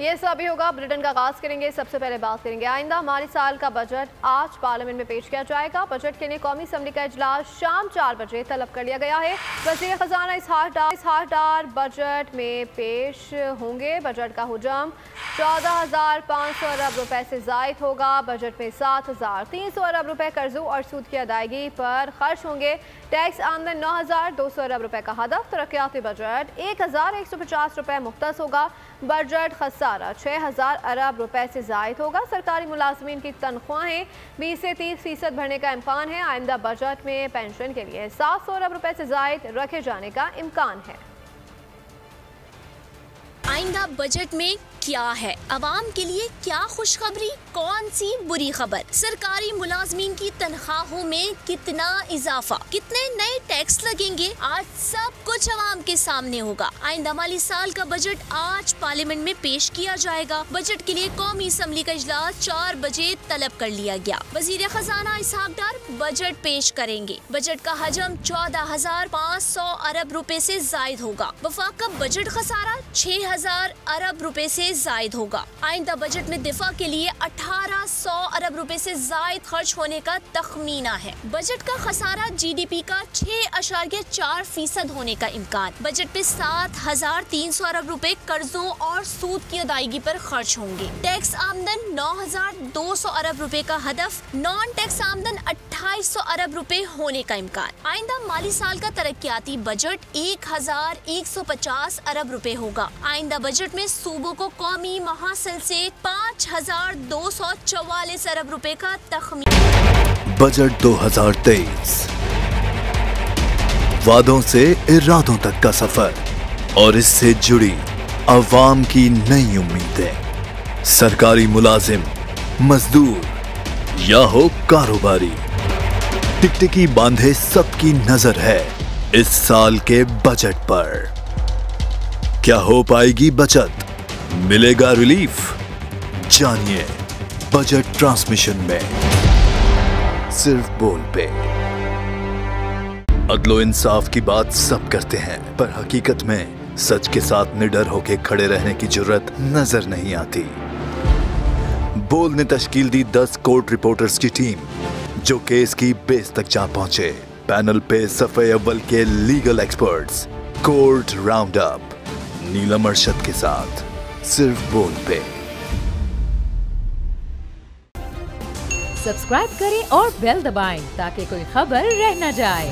ये सभी होगा। बुलेटिन का आगाज करेंगे। सबसे पहले बात करेंगे आइंदा माली साल का बजट आज पार्लियामेंट में पेश किया जाएगा। बजट के लिए कौमी असम्बली का इजलास शाम 4 बजे तलब कर लिया गया है। वज़ीर खजाना इसहाक डार बजट में पेश होंगे। बजट का हुजम 14,500 अरब रुपए से जायद होगा। बजट में 7,300 अरब रुपए कर्जों और सूद की अदायगी पर खर्च होंगे। टैक्स आमदन 9,200 अरब रुपए का हदफ। तरक्याती बजट 1,150 रुपए मुख्तस होगा। बजट खसारा 6,000 अरब रुपए से जायद होगा। सरकारी मुलाजमीन की तनख्वाहें 20 से 30% बढ़ने का इम्कान है। आइंदा बजट में पेंशन के लिए 700 अरब रुपए से जायद रखे जाने का इम्कान है। आइंदा बजट में क्या है? अवाम के लिए क्या खुशखबरी, कौन सी बुरी खबर? सरकारी मुलाजमीन की तनख्वाहों में कितना इजाफा, कितने नए टैक्स लगेंगे, आज सब कुछ अवाम के सामने होगा। आइंदा माली साल का बजट आज पार्लियामेंट में पेश किया जाएगा। बजट के लिए कौमी असम्बली का इजलास 4 बजे तलब कर लिया गया। वजीर खजाना इसहाक डार बजट पेश करेंगे। बजट का हजम 14,500 अरब रुपए से जायद होगा। वफाक का बजट खसारा 6,000 अरब रुपए से जायद होगा। आइंदा बजट में दिफा के लिए 1,800 अरब रुपए से जायद खर्च होने का तखमीना है। बजट का खसारा GDP का 6.4% होने का इम्कान। बजट पे 7,300 अरब रुपए कर्जों और सूद की अदायगी पर खर्च होंगे। टैक्स आमदन 9,200 अरब रुपए का हदफ। नॉन टैक्स आमदन 2,800 अरब रुपए होने का इम्कान। आइंदा माली साल का तरक्याती बजट 1,150 अरब रुपए होगा। आइंदा बजट में सूबों को कौमी महासिल से 5,244 अरब रुपए का तखमीना। बजट 2023 वादों से इरादों तक का सफर और इससे जुड़ी अवाम की नई उम्मीदें। सरकारी मुलाजिम, मजदूर या हो कारोबारी, टिकटिकी बांधे सबकी नजर है इस साल के बजट पर। क्या हो पाएगी बचत, मिलेगा रिलीफ? जानिए बजट ट्रांसमिशन में, सिर्फ बोल पे। अदलो इंसाफ की बात सब करते हैं, पर हकीकत में सच के साथ निडर होके खड़े रहने की जुर्रत नजर नहीं आती। बोल ने तश्कील दी 10 कोर्ट रिपोर्टर्स की टीम, जो केस की बेस तक जा पहुंचे। पैनल पे सफे अव्वल के legal experts, court round up, Neelam Arshad के साथ, सिर्फ बोल पे। सब्सक्राइब करें और बेल दबाएं ताकि कोई खबर रह न जाए।